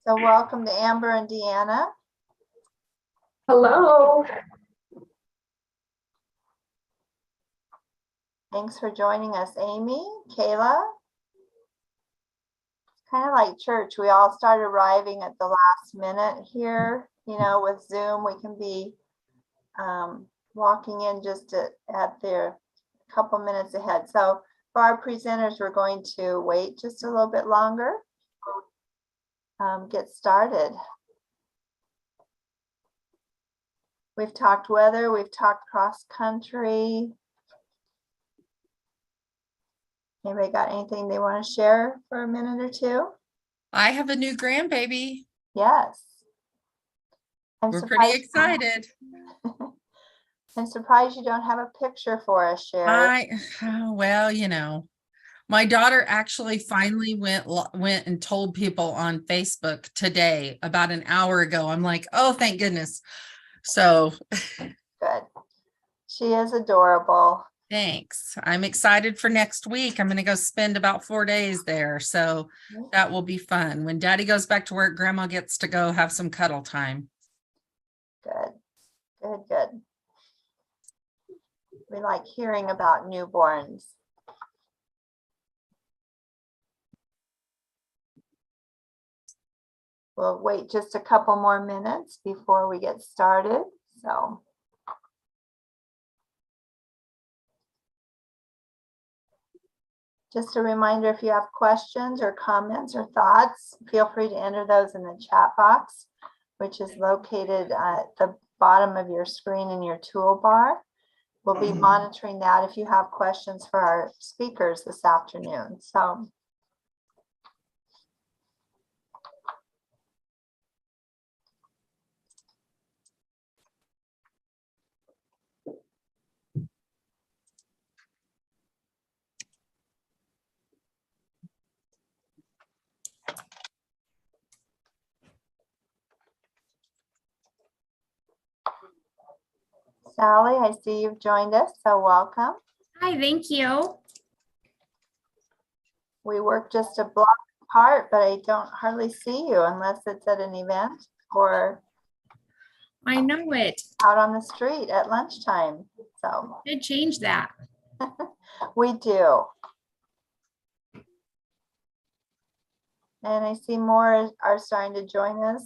So welcome to Amber and Deanna. Hello. Thanks for joining us, Amy, Kayla. Kind of like church, we all start arriving at the last minute here. You know, with Zoom, we can be walking in just at their couple minutes ahead. So for our presenters, we're going to wait just a little bit longer. Get started. We've talked weather, we've talked cross country. Anybody got anything they want to share for a minute or two? I have a new grandbaby. Yes. We're pretty excited. I'm surprised you don't have a picture for us, Sherry. Well, you know, my daughter actually finally went and told people on Facebook today, about an hour ago. I'm like, oh, thank goodness. So Good. She is adorable. thanks. I'm excited for next week. I'm going to go spend about 4 days there. So that will be fun. When Daddy goes back to work, Grandma gets to go have some cuddle time. Good, good, good. We like hearing about newborns. We'll wait just a couple more minutes before we get started. So. Just a reminder, if you have questions or comments or thoughts, feel free to enter those in the chat box, which is located at the bottom of your screen in your toolbar. We'll be monitoring that if you have questions for our speakers this afternoon. So. Sally, I see you've joined us, so welcome. Hi, thank you. We work just a block apart, but I don't hardly see you unless it's at an event or I know it. out on the street at lunchtime. So I changed that. we do. And I see more are starting to join us.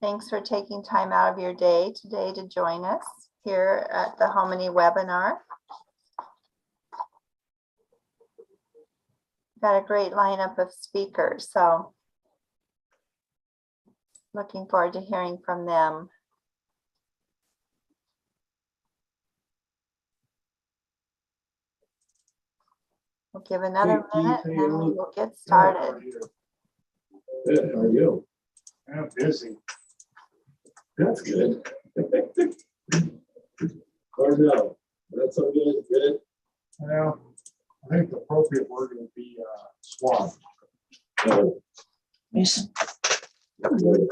Thanks for taking time out of your day today to join us here at the HomeNE webinar. Got a great lineup of speakers, so looking forward to hearing from them. We'll give another minute and then we will get started. Good, how are you? I'm busy. That's good. Or no, that's so good, good. Well, I think the appropriate word would be swamped. Mason,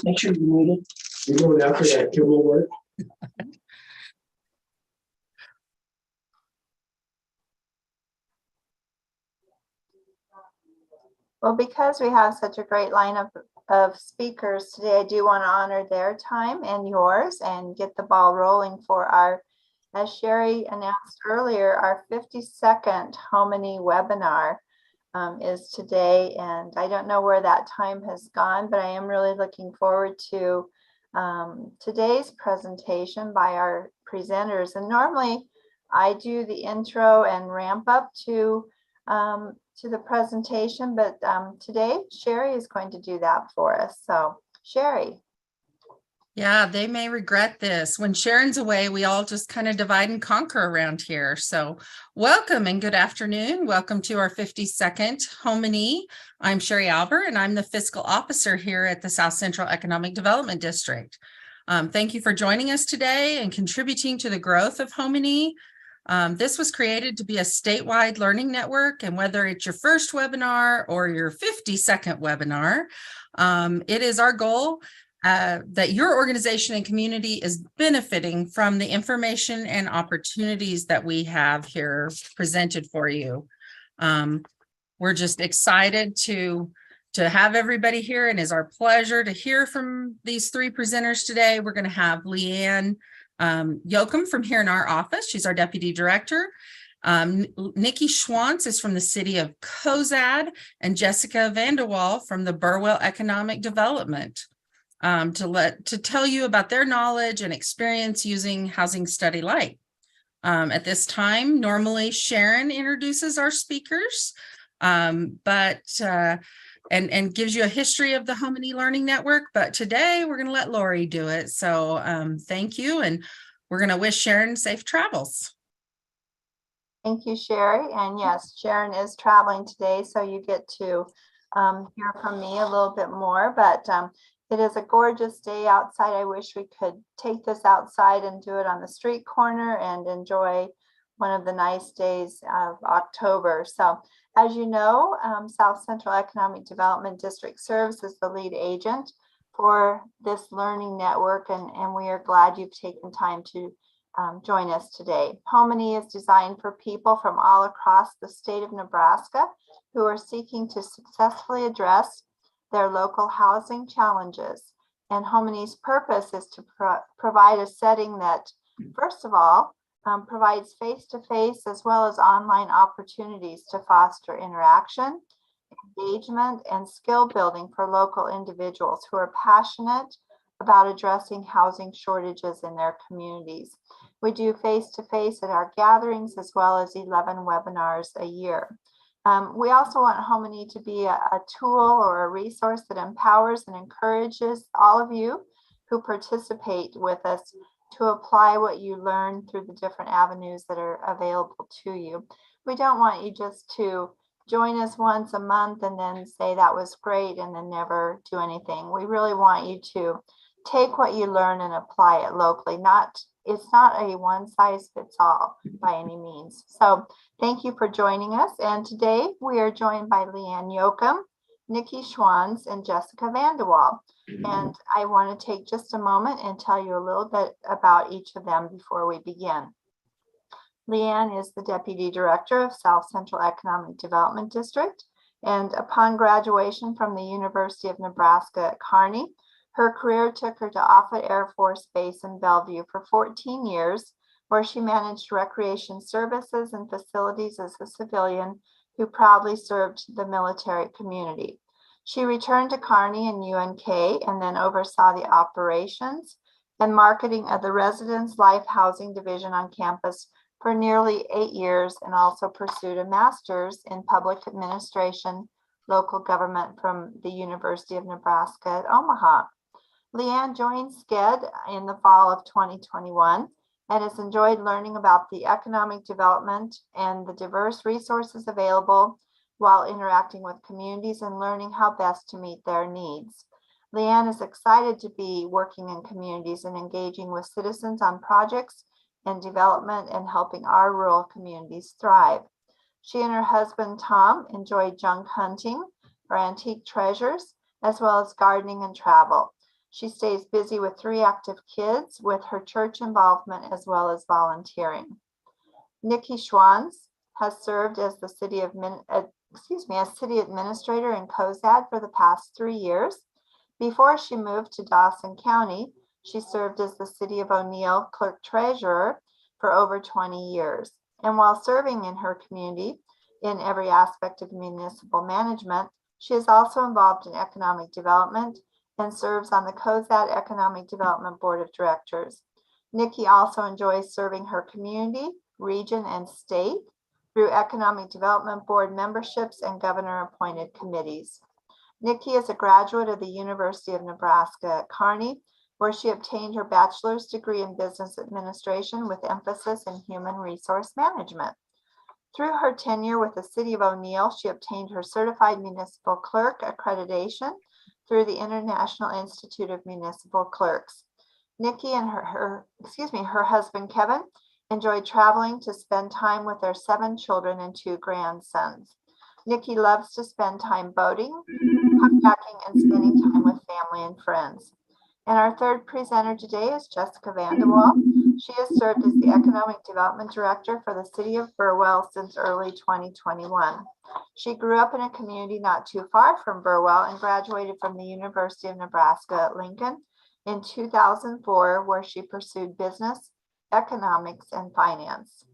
make sure you're muted. You going after that Kimmel work? Well, because we have such a great lineup of speakers today, I do want to honor their time and yours and get the ball rolling for our, as Sherry announced earlier, our 52nd HomeNE webinar is today. And I don't know where that time has gone, but I am really looking forward to today's presentation by our presenters. And normally I do the intro and ramp up to the presentation, but today Sherry is going to do that for us. So Sherry. Yeah, they may regret this. When Sharon's away, we all just kind of divide and conquer around here. So welcome and good afternoon. Welcome to our 52nd HomeNE. I'm Sherry Albert, and I'm the fiscal officer here at the South Central Economic Development District. Thank you for joining us today and contributing to the growth of HomeNE. This was created to be a statewide learning network, and whether it's your first webinar or your 52nd webinar, it is our goal that your organization and community is benefiting from the information and opportunities that we have here presented for you. We're just excited to to have everybody here, and is our pleasure to hear from these three presenters today. We're going to have Leanne Yoakum from here in our office. She's our deputy director. Nikki Schwantz is from the city of Cozad, and Jessica Vanderwall from the Burwell Economic Development to tell you about their knowledge and experience using Housing Study Light. At this time, normally Sharon introduces our speakers, and gives you a history of the HomeNE Learning Network. But today we're going to let Lori do it. So thank you. And we're going to wish Sharon safe travels. Thank you, Sherry. And yes, Sharon is traveling today, so you get to hear from me a little bit more. But it is a gorgeous day outside. I wish we could take this outside and do it on the street corner and enjoy one of the nice days of October. So as you know, South Central Economic Development District serves as the lead agent for this learning network, and we are glad you've taken time to join us today. HomeNE is designed for people from all across the state of Nebraska who are seeking to successfully address their local housing challenges. And HomeNE's purpose is to provide a setting that, first of all, provides face-to-face as well as online opportunities to foster interaction, engagement, and skill building for local individuals who are passionate about addressing housing shortages in their communities. We do face-to-face at our gatherings as well as 11 webinars a year. We also want HomeNE to be a tool or a resource that empowers and encourages all of you who participate with us to apply what you learn through the different avenues that are available to you. We don't want you just to join us once a month and then say that was great and then never do anything. We really want you to take what you learn and apply it locally. It's not a one size fits all by any means. So thank you for joining us. And today we are joined by Leanne Yoakum, Nikki Schwantz, and Jessica Vanderwall. And I want to take just a moment and tell you a little bit about each of them before we begin. Leanne is the Deputy Director of South Central Economic Development District. And upon graduation from the University of Nebraska at Kearney, her career took her to Offutt Air Force Base in Bellevue for 14 years, where she managed recreation services and facilities as a civilian who proudly served the military community. She returned to Kearney and UNK and then oversaw the operations and marketing of the Residence Life Housing Division on campus for nearly 8 years, and also pursued a master's in public administration, local government from the University of Nebraska at Omaha. Leanne joined SCED in the fall of 2021 and has enjoyed learning about the economic development and the diverse resources available while interacting with communities and learning how best to meet their needs. Leanne is excited to be working in communities and engaging with citizens on projects and development and helping our rural communities thrive. She and her husband, Tom, enjoy junk hunting for antique treasures, as well as gardening and travel. She stays busy with 3 active kids with her church involvement as well as volunteering. Nikki Schwantz has served as the city administrator in Cozad for the past 3 years. Before she moved to Dawson County, she served as the City of O'Neill clerk treasurer for over 20 years. And while serving in her community in every aspect of municipal management, she is also involved in economic development and serves on the Cozad Economic Development Board of Directors. Nikki also enjoys serving her community, region, and state through Economic Development Board memberships and governor-appointed committees. Nikki is a graduate of the University of Nebraska at Kearney, where she obtained her bachelor's degree in business administration with emphasis in human resource management. Through her tenure with the City of O'Neill, she obtained her certified municipal clerk accreditation through the International Institute of Municipal Clerks. Nikki and her husband Kevin enjoy traveling to spend time with their 7 children and 2 grandsons. Nikki loves to spend time boating, kayaking, and spending time with family and friends. And our third presenter today is Jessica Vanderwall, She has served as the Economic Development Director for the City of Burwell since early 2021. She grew up in a community not too far from Burwell and graduated from the University of Nebraska at Lincoln in 2004, where she pursued business, economics, and finance.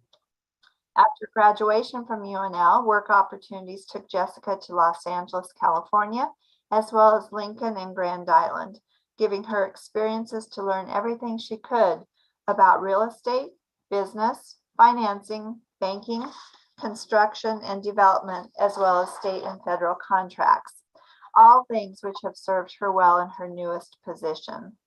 After graduation from UNL, work opportunities took Jessica to Los Angeles, California, as well as Lincoln and Grand Island, giving her experiences to learn everything she could about real estate, business, financing, banking, construction, and development, as well as state and federal contracts, all things which have served her well in her newest position.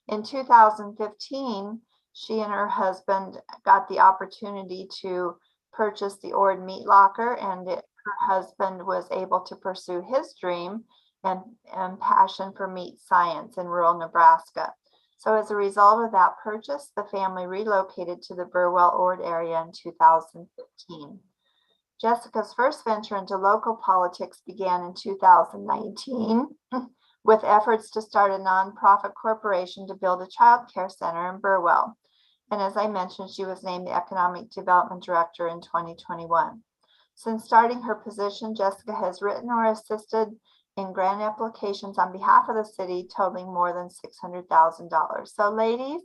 In 2015, she and her husband got the opportunity to purchase the Ord Meat Locker, and her husband was able to pursue his dream and passion for meat science in rural Nebraska. So as a result of that purchase, the family relocated to the Burwell-Ord area in 2015. Jessica's first venture into local politics began in 2019 with efforts to start a nonprofit corporation to build a child care center in Burwell. And as I mentioned, she was named the Economic Development Director in 2021. Since starting her position, Jessica has written or assisted in grant applications on behalf of the city totaling more than $600,000. So ladies,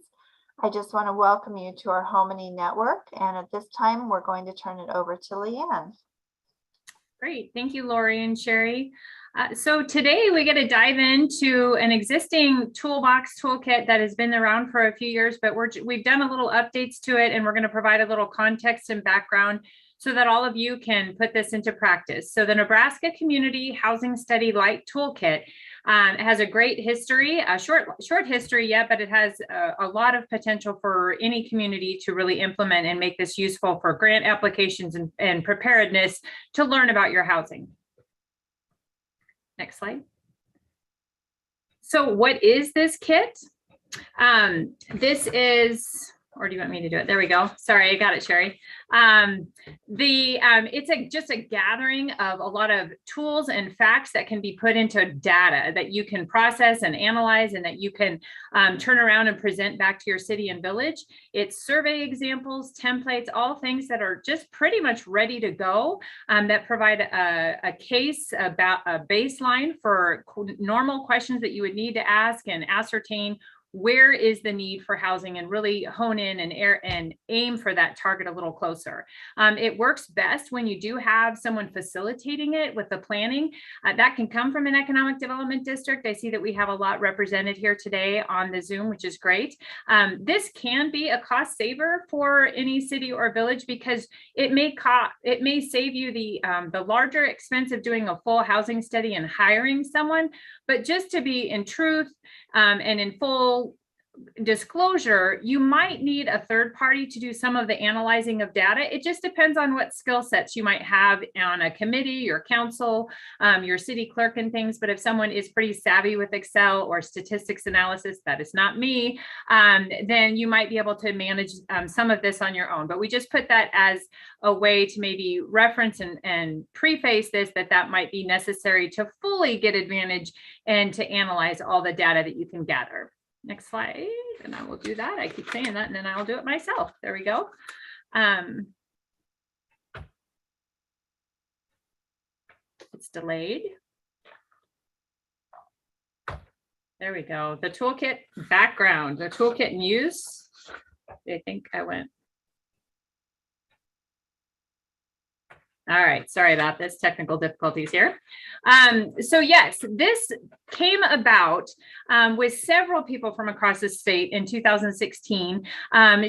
I just want to welcome you to our HomeNE network. And at this time, we're going to turn it over to Leanne. Great. Thank you, Lori and Sherry. So today we get to dive into an existing toolbox toolkit that has been around for a few years, but we've done a little updates to it, and we're going to provide a little context and background so that all of you can put this into practice. So the Nebraska Community Housing Study Light Toolkit has a great history, a short history yet, but it has a lot of potential for any community to really implement and make this useful for grant applications and preparedness to learn about your housing. Next slide. So what is this kit? This is, or do you want me to do it? There we go. Sorry, I got it, Sherry. It's just a gathering of a lot of tools and facts that can be put into data that you can process and analyze, and that you can turn around and present back to your city and village. It's survey examples, templates, all things that are just pretty much ready to go, that provide a case, about a baseline for normal questions that you would need to ask and ascertain where is the need for housing, and really hone in and aim for that target a little closer. It works best when you do have someone facilitating it with the planning. That can come from an economic development district. I see that we have a lot represented here today on the Zoom, which is great. This can be a cost saver for any city or village, because it may save you the larger expense of doing a full housing study and hiring someone. But just to be in truth and in full disclosure, you might need a third party to do some of the analyzing of data. It just depends on what skill sets you might have on a committee, your council, your city clerk and things. But if someone is pretty savvy with Excel or statistics analysis, that is not me, then you might be able to manage some of this on your own. But we just put that as a way to maybe reference and preface this, that might be necessary to fully get advantage and to analyze all the data that you can gather. Next slide, and I will do that. I keep saying that, and then I'll do it myself. There we go. It's delayed. There we go. The toolkit background, the toolkit in use. I think I went. All right, sorry about this, technical difficulties here. So yes, this came about with several people from across the state in 2016.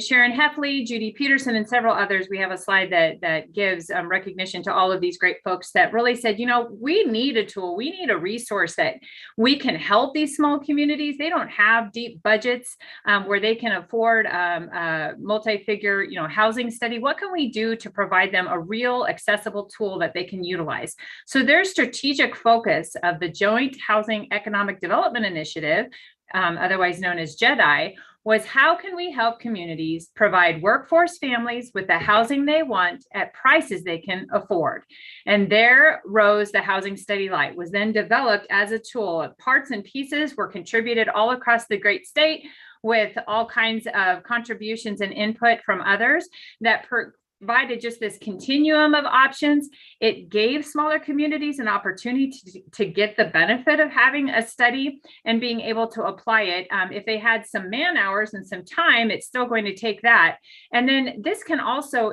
Sharon Heffley, Judy Peterson, and several others. We have a slide that gives recognition to all of these great folks that really said, you know, we need a tool, we need a resource that we can help these small communities. They don't have deep budgets where they can afford a multi-figure, housing study. What can we do to provide them a real accessible tool that they can utilize? So their strategic focus of the Joint Housing Economic Development Initiative, otherwise known as JEDI, was how can we help communities provide workforce families with the housing they want at prices they can afford? And there rose the Housing Study Light, was then developed as a tool. Parts and pieces were contributed all across the great state. with all kinds of contributions and input from others that provided just this continuum of options. It gave smaller communities an opportunity to get the benefit of having a study and being able to apply it. If they had some man hours and some time, it's still going to take that. And then this can also,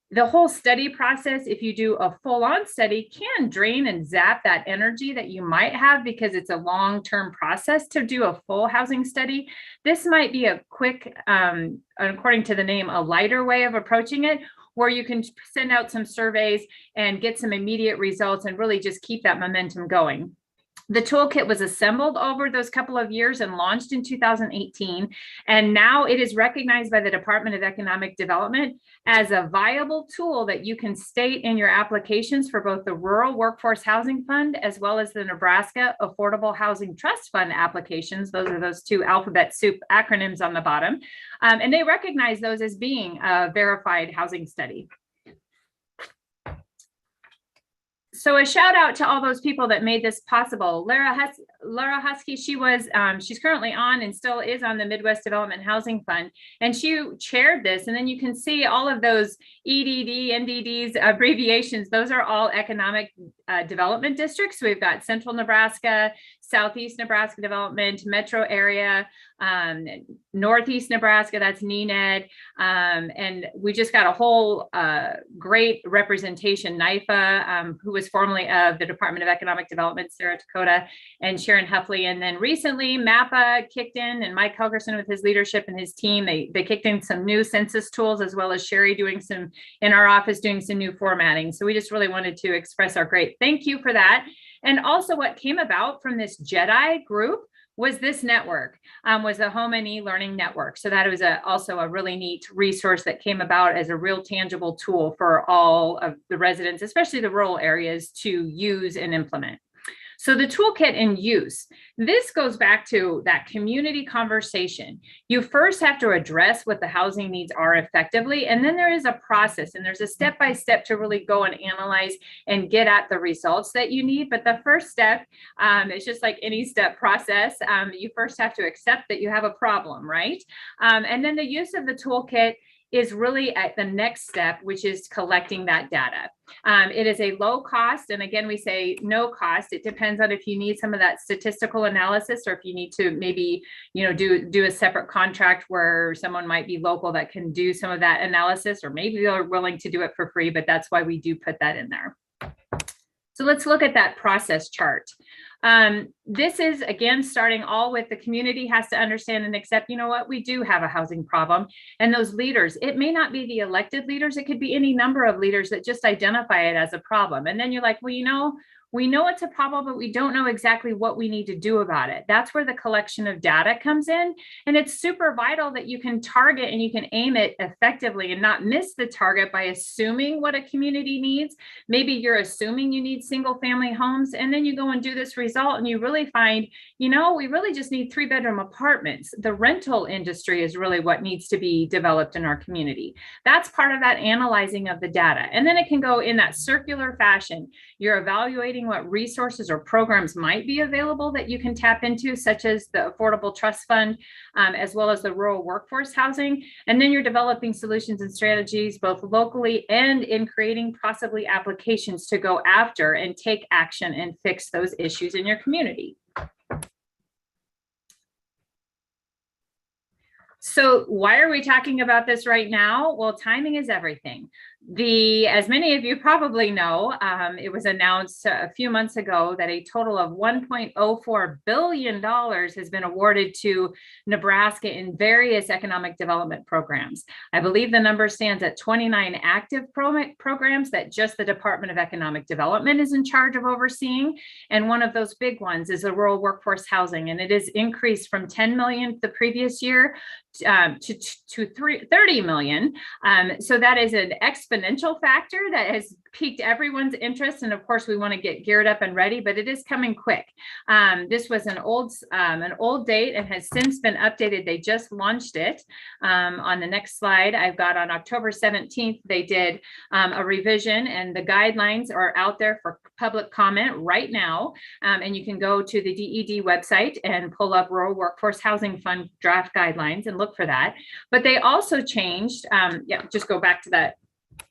the whole study process, if you do a full-on study, can drain and zap that energy that you might have because it's a long-term process to do a full housing study. This might be a quick, according to the name, a lighter way of approaching it, where you can send out some surveys and get some immediate results and really just keep that momentum going. The toolkit was assembled over those couple of years and launched in 2018. And now it is recognized by the Department of Economic Development as a viable tool that you can state in your applications for both the Rural Workforce Housing Fund as well as the Nebraska Affordable Housing Trust Fund applications. Those are those two alphabet soup acronyms on the bottom. And they recognize those as being a verified housing study. So a shout out to all those people that made this possible. Lara Husky, she's currently on and still is on the Midwest Development Housing Fund, and she chaired this. And then you can see all of those EDD, NDDs, abbreviations. Those are all economic development districts. We've got Central Nebraska, Southeast Nebraska Development, Metro Area, Northeast Nebraska, that's NENED. And we just got a whole great representation. NIFA, who was formerly of the Department of Economic Development, Sarah Dakota, and Sharon Huffley. And then recently MAPA kicked in, and Mike Helgerson with his leadership and his team, they kicked in some new census tools, as well as Sherry doing some, in our office, doing some new formatting. So we just really wanted to express our great thank you for that. And also what came about from this JEDI group was this network, was the HomeNE Learning Network. So that was also a really neat resource that came about as a real tangible tool for all of the residents, especially the rural areas, to use and implement. So the toolkit in use, this goes back to that community conversation. You first have to address what the housing needs are effectively, and then there is a process and there's a step-by-step to really go and analyze and get at the results that you need. But the first step, it's just like any step process. You first have to accept that you have a problem, right? And then the use of the toolkit is really at the next step, which is collecting that data. It is a low cost. And again, we say no cost. It depends on if you need some of that statistical analysis, or if you need to maybe, do a separate contract where someone might be local that can do some of that analysis, or maybe they're willing to do it for free, but that's why we do put that in there. So let's look at that process chart. This is, again, starting all with the community has to understand and accept, we do have a housing problem. And those leaders, it may not be the elected leaders, it could be any number of leaders that just identify it as a problem. And then you're like, well, we know it's a problem, but we don't know exactly what we need to do about it. That's where the collection of data comes in. And it's super vital that you can target and you can aim it effectively and not miss the target by assuming what a community needs. Maybe you're assuming you need single family homes, and then you go and do this result and you really find, we really just need 3-bedroom apartments. The rental industry is really what needs to be developed in our community. That's part of that analyzing of the data. And then it can go in that circular fashion. You're evaluating what resources or programs might be available that you can tap into, such as the Affordable Trust Fund, as well as the Rural Workforce Housing. And then you're developing solutions and strategies, both locally and in creating possibly applications to go after and take action and fix those issues in your community. So why are we talking about this right now? Well, timing is everything. As many of you probably know, it was announced a few months ago that a total of $1.04 billion has been awarded to Nebraska in various economic development programs. I believe the number stands at 29 active programs that just the Department of Economic Development is in charge of overseeing. And one of those big ones is the Rural Workforce Housing. And it is increased from 10 million the previous year to 30 million. So that is an exponential exponential factor that has piqued everyone's interest. And of course, we want to get geared up and ready, but it is coming quick. This was an old date and has since been updated. They just launched it. On the next slide, I've got on October 17th, they did a revision, and the guidelines are out there for public comment right now. And you can go to the DED website and pull up Rural Workforce Housing Fund draft guidelines and look for that. But they also changed, just go back to that.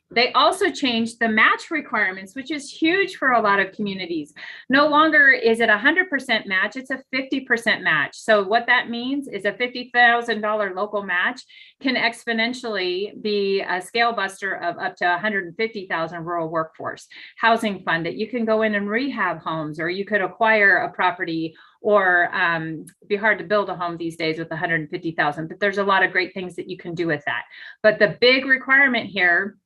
They also changed the match requirements, which is huge for a lot of communities. No longer is it 100% match, it's a 50% match. So what that means is a $50,000 local match can exponentially be a scale buster of up to 150,000 rural workforce housing fund that you can go in and rehab homes, or you could acquire a property, or it'd be hard to build a home these days with 150,000, but there's a lot of great things that you can do with that. But the big requirement here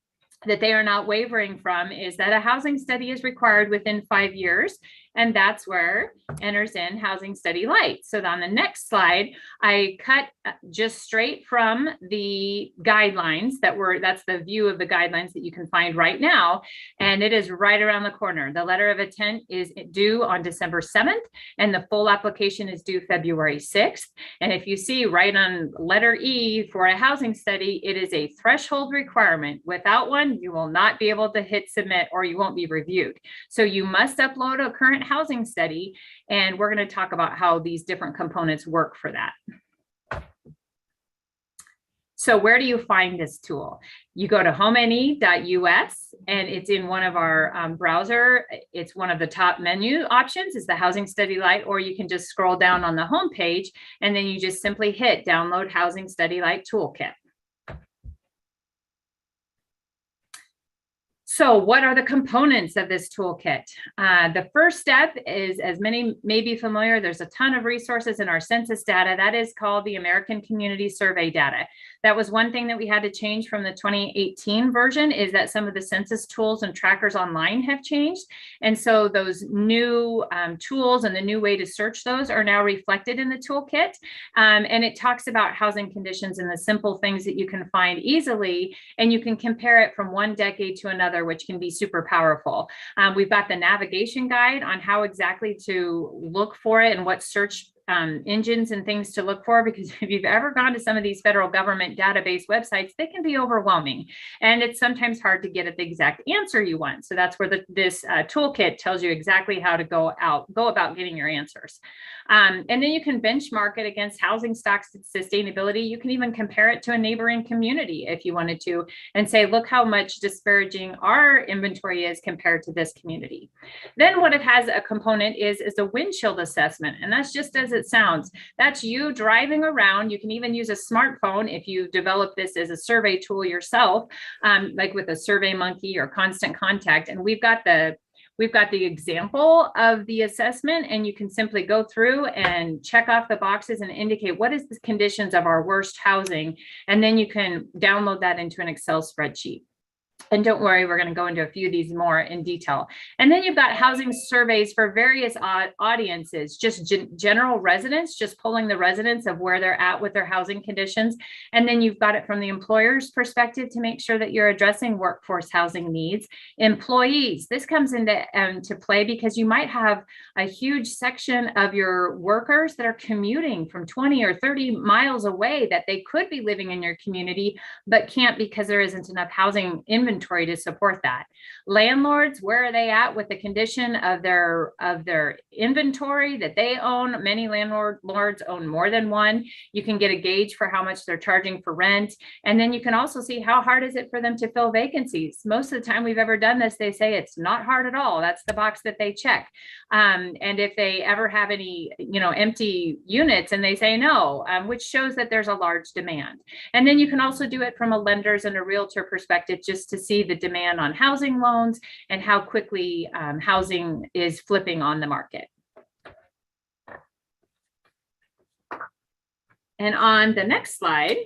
that they are not wavering from is that a housing study is required within 5 years. And that's where enters in Housing Study Light. So on the next slide, I cut just straight from the guidelines that's the view of the guidelines that you can find right now. And it is right around the corner. The letter of intent is due on December 7th, and the full application is due February 6th. And if you see right on letter E for a housing study, it is a threshold requirement. Without one, you will not be able to hit submit, or you won't be reviewed. So you must upload a current housing study, and we're going to talk about how these different components work for that. So where do you find this tool? You go to HomeNE.us, and it's in one of our browser. It's one of the top menu options is the Housing Study Light, or you can just scroll down on the home page, and then you just simply hit download Housing Study Light Toolkit. So what are the components of this toolkit? The first step is, as many may be familiar, there's a ton of resources in our census data. That is called the American Community Survey data. That was one thing that we had to change from the 2018 version, is that some of the census tools and trackers online have changed. And so those new tools and the new way to search those are now reflected in the toolkit. And it talks about housing conditions and the simple things that you can find easily, and you can compare it from one decade to another, which can be super powerful. We've got the navigation guide on how exactly to look for it and what search engines and things to look for, because if you've ever gone to some of these federal government database websites, they can be overwhelming, and it's sometimes hard to get at the exact answer you want. So that's where this toolkit tells you exactly how to go about getting your answers. And then you can benchmark it against housing stock sustainability. You can even compare it to a neighboring community if you wanted to, and say, look how much disparaging our inventory is compared to this community. Then what it has a component is a windshield assessment, and that's just as it sounds. That's you driving around. You can even use a smartphone if you develop this as a survey tool yourself, like with a Survey Monkey or Constant Contact. And we've got the example of the assessment, and you can simply go through and check off the boxes and indicate what is the conditions of our worst housing. And then you can download that into an Excel spreadsheet. And don't worry, we're going to go into a few of these more in detail. And then you've got housing surveys for various audiences, just general residents, just pulling the residents of where they're at with their housing conditions. And then you've got it from the employer's perspective to make sure that you're addressing workforce housing needs. Employees, this comes into play because you might have a huge section of your workers that are commuting from 20 or 30 miles away that they could be living in your community, but can't because there isn't enough housing inventory to support that. Landlords, where are they at with the condition of their inventory that they own? Many landlords own more than one. You can get a gauge for how much they're charging for rent. And then you can also see how hard is it for them to fill vacancies. Most of the time we've ever done this, they say it's not hard at all. That's the box that they check. And if they ever have any, empty units, and they say no, which shows that there's a large demand. And then you can also do it from a lender's and a realtor perspective, just to see the demand on housing loans and how quickly housing is flipping on the market. And on the next slide,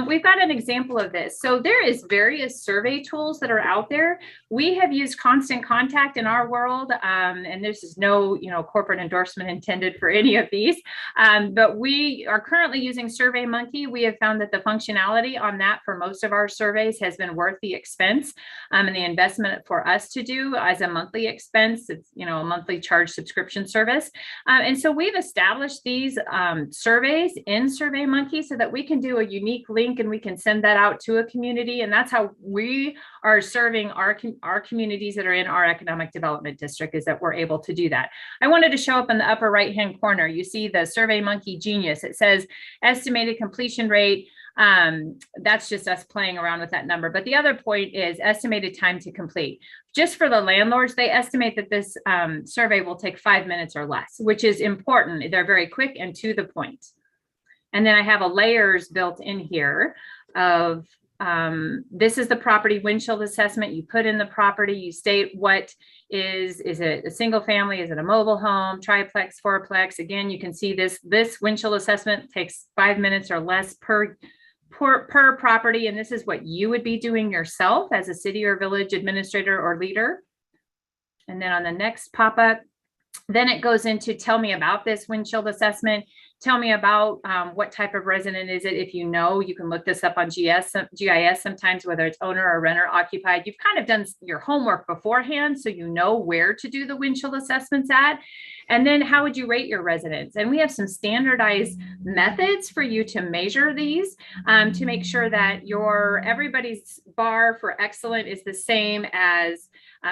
we've got an example of this. So there is various survey tools that are out there. We have used Constant Contact in our world, and this is no, corporate endorsement intended for any of these. But we are currently using SurveyMonkey. We have found that the functionality on that for most of our surveys has been worth the expense and the investment for us to do as a monthly expense. It's, a monthly charge subscription service. And so we've established these surveys in SurveyMonkey so that we can do a unique link and we can send that out to a community. And that's how we are serving our communities that are in our economic development district, is that we're able to do that. I wanted to show up in the upper right-hand corner. You see the SurveyMonkey Genius. It says estimated completion rate. That's just us playing around with that number. But the other point is estimated time to complete. Just for the landlords, they estimate that this survey will take 5 minutes or less, which is important. They're very quick and to the point. And then I have a layers built in here of this is the property wind chill assessment. You put in the property, you state what is it a single family? Is it a mobile home, triplex, fourplex? Again, you can see this wind chill assessment takes 5 minutes or less per property. And this is what you would be doing yourself as a city or village administrator or leader. And then on the next pop-up, then it goes into tell me about this wind chill assessment. Tell me about what type of resident is it. If you know, you can look this up on GIS sometimes, whether it's owner or renter occupied. You've kind of done your homework beforehand, so you know where to do the wind chill assessments at. And then how would you rate your residents? And we have some standardized methods for you to measure these to make sure that everybody's bar for excellent is the same as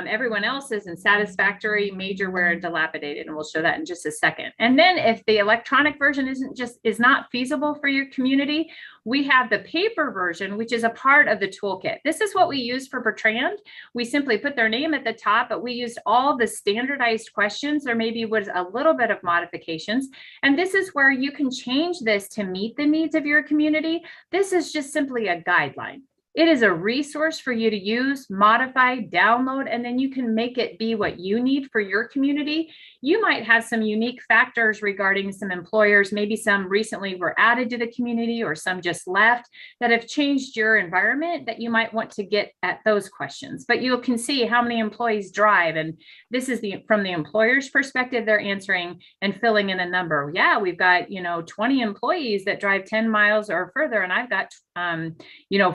everyone else's, and satisfactory, major wear, and dilapidated. And we'll show that in just a second. And then if the electronic version is not feasible for your community, we have the paper version, which is a part of the toolkit. This is what we use for Bertrand. We simply put their name at the top, but we used all the standardized questions. There maybe was a little bit of modifications. And this is where you can change this to meet the needs of your community. This is just simply a guideline. It is a resource for you to use, modify, download, and then you can make it be what you need for your community. You might have some unique factors regarding some employers, maybe some recently were added to the community or some just left, that have changed your environment, that you might want to get at those questions. But you can see how many employees drive, and this is from the employer's perspective, they're answering and filling in a number. Yeah, we've got 20 employees that drive 10 miles or further, and I've got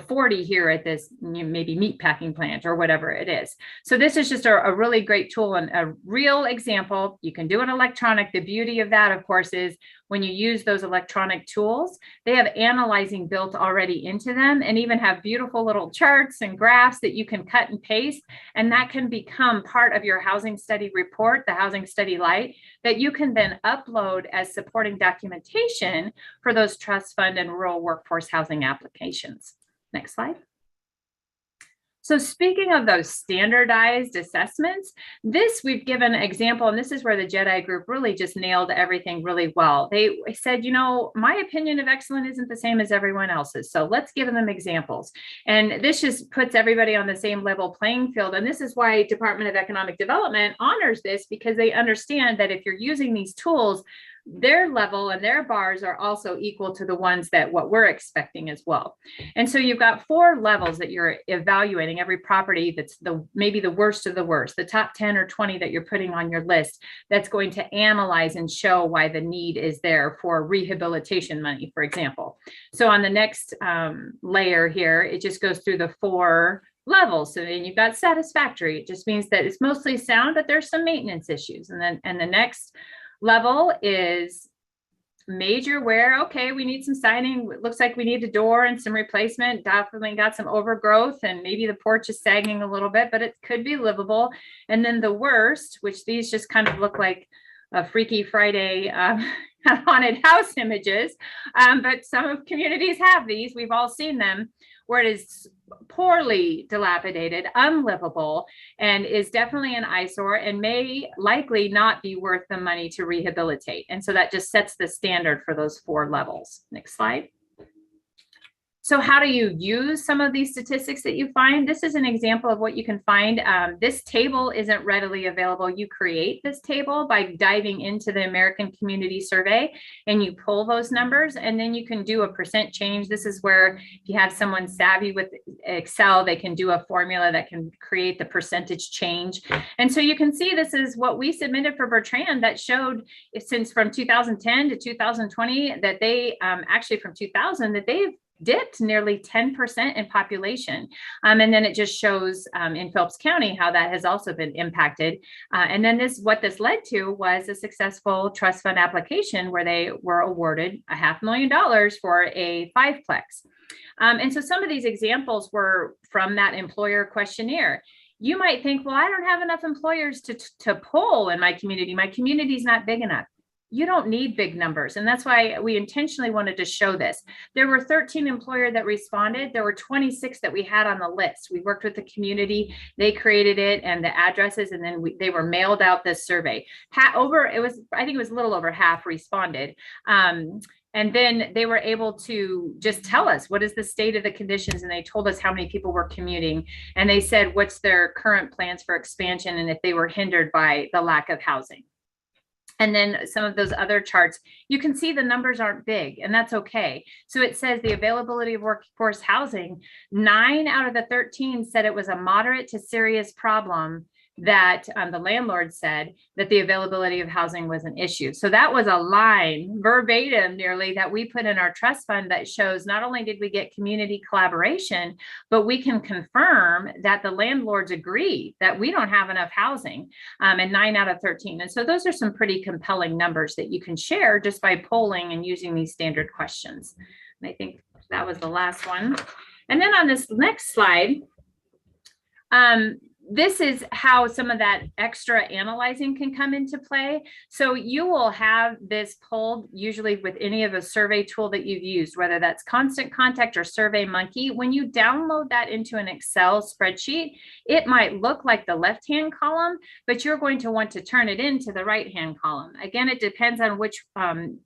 40 here at this maybe meat packing plant or whatever it is. So this is just a really great tool and a real example. You can do it electronic. The beauty of that, of course, is when you use those electronic tools, they have analyzing built already into them, and even have beautiful little charts and graphs that you can cut and paste. And that can become part of your housing study report, the Housing Study Lite, that you can then upload as supporting documentation for those trust fund and rural workforce housing applications. Next slide. So speaking of those standardized assessments, this we've given an example, and this is where the JEDI group really just nailed everything really well. They said, my opinion of excellent isn't the same as everyone else's. So let's give them examples. And this just puts everybody on the same level playing field. And this is why Department of Economic Development honors this, because they understand that if you're using these tools, their level and their bars are also equal to the ones that what we're expecting as well. And so you've got 4 levels that you're evaluating every property that's maybe the worst of the worst, the top 10 or 20 that you're putting on your list, that's going to analyze and show why the need is there for rehabilitation money, for example. So on the next layer here, it just goes through the 4 levels. So then you've got satisfactory. It just means that it's mostly sound, but there's some maintenance issues. And the next level is major wear. Okay, we need some siding. It looks like we need a door and some replacement. Definitely got some overgrowth, and maybe the porch is sagging a little bit, but it could be livable. And then the worst, which these just kind of look like a Freaky Friday haunted house images, but some communities have these. We've all seen them, where it is poorly dilapidated, unlivable, and is definitely an eyesore and may likely not be worth the money to rehabilitate. And so that just sets the standard for those 4 levels. Next slide. So how do you use some of these statistics that you find? This is an example of what you can find. This table isn't readily available. You create this table by diving into the American Community Survey and you pull those numbers, and then you can do a percent change. This is where if you have someone savvy with Excel, they can do a formula that can create the percentage change. And so you can see this is what we submitted for Bertrand that showed since from 2010 to 2020 that they actually from 2000 that they've dipped nearly 10% in population. And then it just shows in Phillips County how that has also been impacted. And then what this led to was a successful trust fund application where they were awarded $500,000 for a 5-plex. And so some of these examples were from that employer questionnaire. You might think, well, I don't have enough employers to poll in my community. My community is not big enough. You don't need big numbers. And that's why we intentionally wanted to show this. There were 13 employers that responded. There were 26 that we had on the list. We worked with the community. They created it and the addresses, and then they were mailed out this survey. I think it was a little over half responded. And then they were able to just tell us what is the state of the conditions. And they told us how many people were commuting. And they said, what's their current plans for expansion and if they were hindered by the lack of housing. And then some of those other charts, you can see the numbers aren't big, and that's okay. So it says the availability of workforce housing, 9 out of the 13 said it was a moderate to serious problem, that the landlord said that the availability of housing was an issue. So that was a line verbatim nearly that we put in our trust fund that shows not only did we get community collaboration, but we can confirm that the landlords agree that we don't have enough housing, and 9 out of 13. And so those are some pretty compelling numbers that you can share just by polling and using these standard questions. And I think that was the last one. And then on this next slide, this is how some of that extra analyzing can come into play. So you will have this pulled usually with any of a survey tool that you've used, whether that's Constant Contact or SurveyMonkey. When you download that into an Excel spreadsheet, it might look like the left-hand column, but you're going to want to turn it into the right-hand column. Again, it depends on which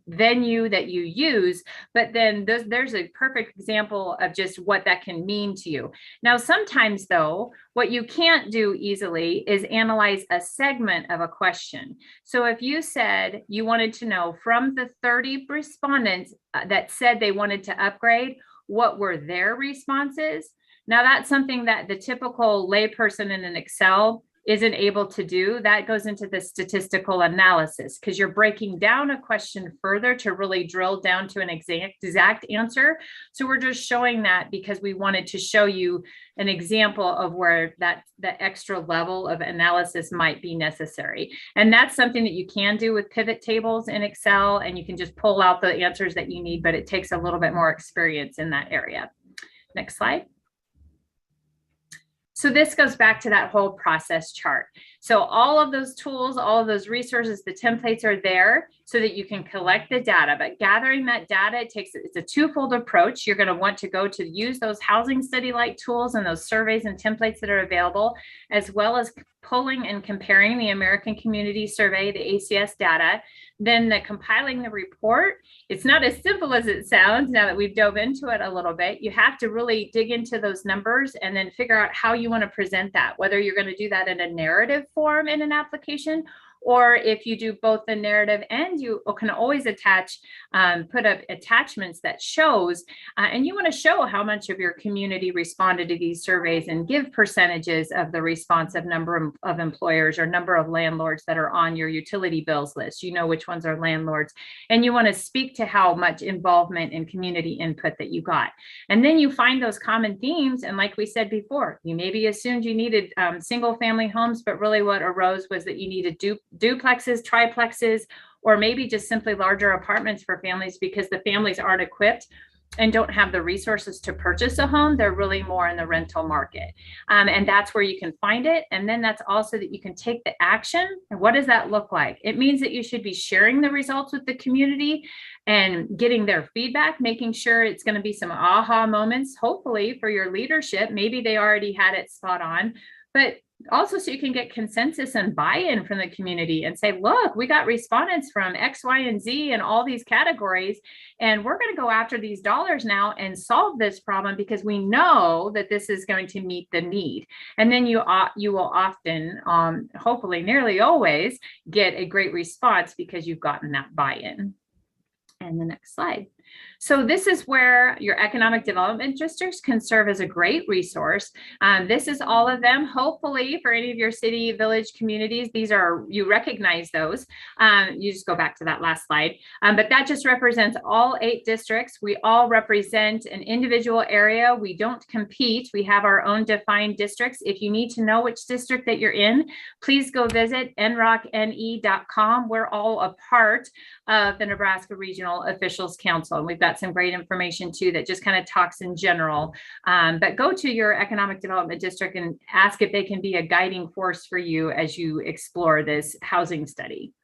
venue that you use, but then there's a perfect example of just what that can mean to you. Now, sometimes though, what you can't do easily is analyze a segment of a question. So if you said you wanted to know from the 30 respondents that said they wanted to upgrade, what were their responses? Now that's something that the typical layperson in an Excel isn't able to do. That goes into the statistical analysis because you're breaking down a question further to really drill down to an exact answer. So we're just showing that because we wanted to show you an example of where the extra level of analysis might be necessary. And that's something that you can do with pivot tables in Excel, and you can just pull out the answers that you need, but it takes a little bit more experience in that area. Next slide. So this goes back to that whole process chart. So all of those tools, all of those resources, the templates are there so that you can collect the data. But gathering that data, it's a twofold approach. You're going to want to go to use those housing study-like tools and those surveys and templates that are available, as well as pulling and comparing the American Community Survey, the ACS data. Then compiling the report. It's not as simple as it sounds now that we've dove into it a little bit. You have to really dig into those numbers and then figure out how you want to present that, whether you're going to do that in a narrative form in an application, or if you do both the narrative and you can always attach, put up attachments that shows, and you want to show how much of your community responded to these surveys and give percentages of the responsive number of employers or number of landlords that are on your utility bills list. You know which ones are landlords, and you want to speak to how much involvement and community input that you got. And then you find those common themes. And like we said before, you maybe assumed you needed single family homes, but really what arose was that you needed duplexes, triplexes, or maybe just simply larger apartments for families because the families aren't equipped and don't have the resources to purchase a home. They're really more in the rental market. And that's where you can find it. And then that's also that you can take the action. And what does that look like? It means that you should be sharing the results with the community and getting their feedback, making sure it's going to be some aha moments, hopefully for your leadership. Maybe they already had it spot on. But Also, so you can get consensus and buy-in from the community and say, look, we got respondents from X, Y, and Z in all these categories, and we're going to go after these dollars now and solve this problem because we know that this is going to meet the need. And then you will often, hopefully nearly always, get a great response because you've gotten that buy-in. And the next slide. So this is where your economic development districts can serve as a great resource. This is all of them. Hopefully for any of your city, village communities, these are, you recognize those. You just go back to that last slide. But that just represents all 8 districts. We all represent an individual area. We don't compete. We have our own defined districts. If you need to know which district that you're in, please go visit nrocne.com. We're all a part of the Nebraska Regional Officials Council. And we've got some great information too that just kind of talks in general. But go to your economic development district and ask if they can be a guiding force for you as you explore this housing study.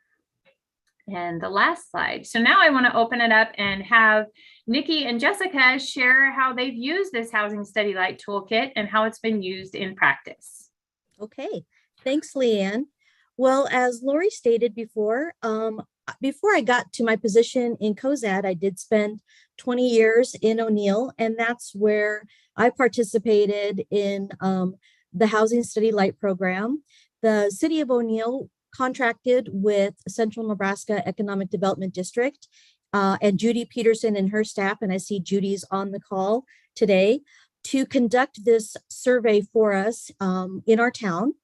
And the last slide. So now I want to open it up and have Nikki and Jessica share how they've used this Housing Study Light Toolkit and how it's been used in practice. Okay, thanks, Leanne. Well, as Lori stated before I got to my position in COZAD, I did spend 20 years in O'Neill, and that's where I participated in the Housing Study Light program. The city of O'Neill contracted with Central Nebraska Economic Development District and Judy Peterson and her staff, and I see Judy's on the call today, to conduct this survey for us in our town.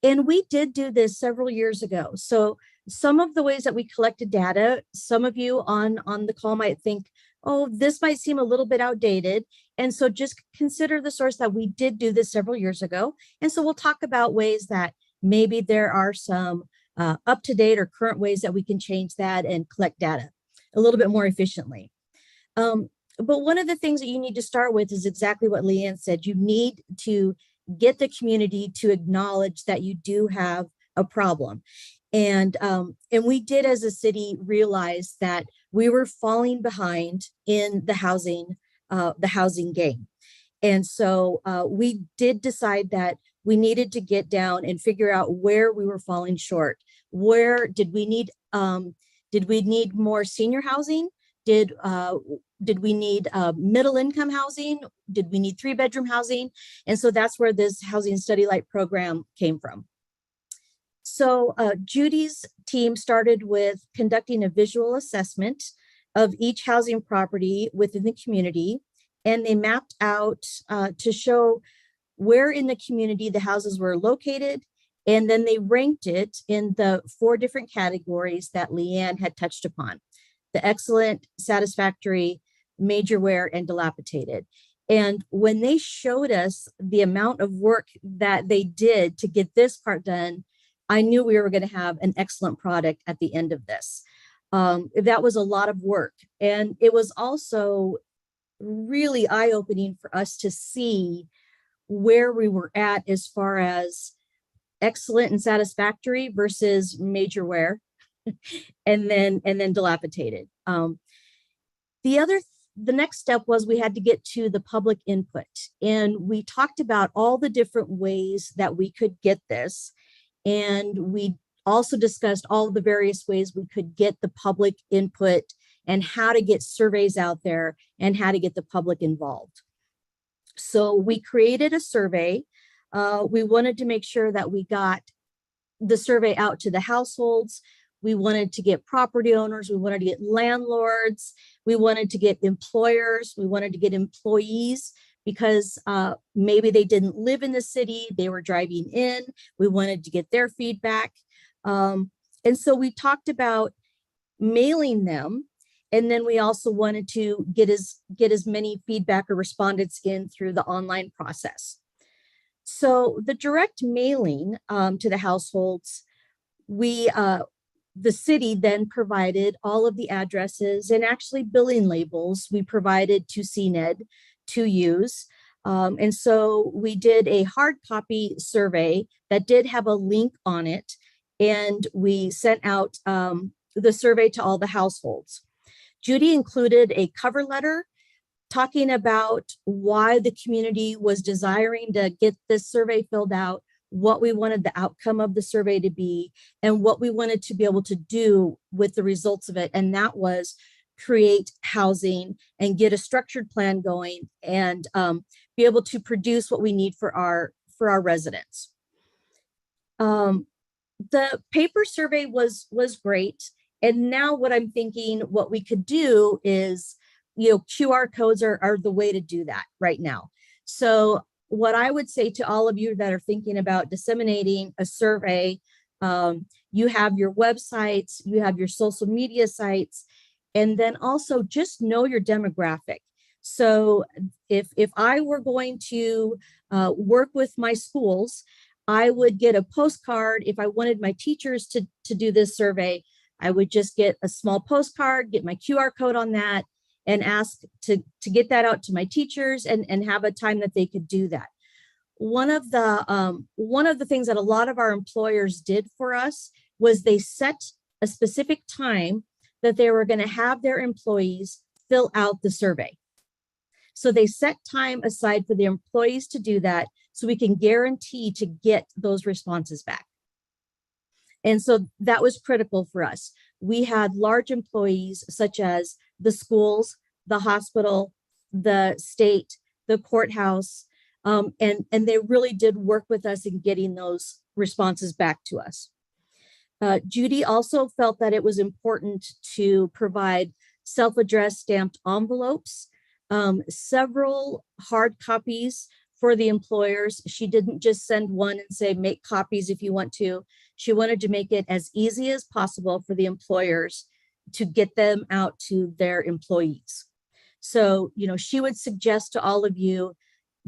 And we did do this several years ago. So some of the ways that we collected data, some of you on the call might think, oh, this might seem a little bit outdated. And so just consider the source that we did do this several years ago. And so we'll talk about ways that maybe there are some up-to-date or current ways that we can change that and collect data a little bit more efficiently. But one of the things that you need to start with is exactly what Leanne said. You need to get the community to acknowledge that you do have a problem. And we did as a city realize that we were falling behind in the housing game. And so we did decide that we needed to get down and figure out where we were falling short. Where did we need more senior housing? Did we need middle income housing? Did we need 3-bedroom housing? And so that's where this Housing Study Light program came from. So Judy's team started with conducting a visual assessment of each housing property within the community, and they mapped out to show where in the community the houses were located, and then they ranked it in the 4 different categories that Leanne had touched upon: the excellent, satisfactory, major wear, and dilapidated. And when they showed us the amount of work that they did to get this part done, I knew we were going to have an excellent product at the end of this. That was a lot of work. And it was also really eye-opening for us to see where we were at as far as excellent and satisfactory versus major wear and then dilapidated. The next step was we had to get to the public input, and we talked about all the different ways that we could get this. And we also discussed all the various ways we could get the public input and how to get surveys out there and how to get the public involved. So we created a survey. We wanted to make sure that we got the survey out to the households. We wanted to get property owners. We wanted to get landlords. We wanted to get employers. We wanted to get employees, because maybe they didn't live in the city, they were driving in. We wanted to get their feedback. And so we talked about mailing them. And then we also wanted to get as many feedback or respondents in through the online process. So the direct mailing to the households, the city then provided all of the addresses and actually billing labels we provided to CNED to use. And so we did a hard copy survey that did have a link on it, and we sent out the survey to all the households. Judy included a cover letter talking about why the community was desiring to get this survey filled out, what we wanted the outcome of the survey to be, and what we wanted to be able to do with the results of it. And that was create housing and get a structured plan going, and be able to produce what we need for our residents. The paper survey was great. And now what I'm thinking what we could do is, QR codes are the way to do that right now. So what I would say to all of you that are thinking about disseminating a survey, you have your websites, you have your social media sites, and then also just know your demographic. So if I were going to work with my schools, I would get a postcard. If I wanted my teachers to do this survey, I would just get a small postcard, get my QR code on that, and ask to get that out to my teachers and have a time that they could do that. One of the things that a lot of our employers did for us was they set a specific time that they were going to have their employees fill out the survey. So they set time aside for the employees to do that, so we can guarantee to get those responses back. And so that was critical for us. We had large employees such as the schools, the hospital, the state, the courthouse, and they really did work with us in getting those responses back to us. Judy also felt that it was important to provide self-addressed stamped envelopes, several hard copies for the employers. She didn't just send one and say, make copies if you want to. She wanted to make it as easy as possible for the employers to get them out to their employees. So, she would suggest to all of you,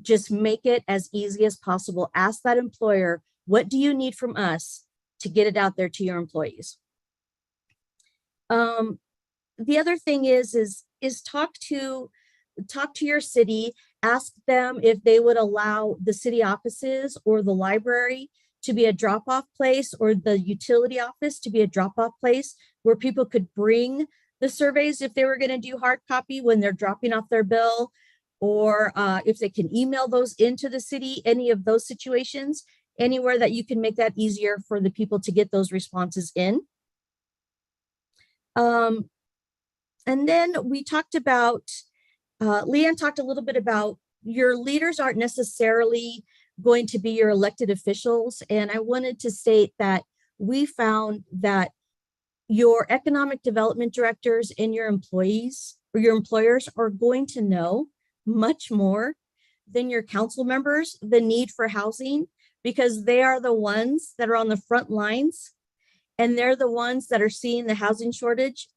just make it as easy as possible. Ask that employer, what do you need from us to get it out there to your employees? The other thing is talk to your city, ask them if they would allow the city offices or the library to be a drop-off place, or the utility office to be a drop-off place where people could bring the surveys if they were going to do hard copy when they're dropping off their bill, or if they can email those into the city, any of those situations, anywhere that you can make that easier for the people to get those responses in. And then we talked about, Leanne talked a little bit about your leaders aren't necessarily going to be your elected officials. And I wanted to state that we found that your economic development directors and your employees or your employers are going to know much more than your council members the need for housing, because they are the ones that are on the front lines, and they're the ones that are seeing the housing shortage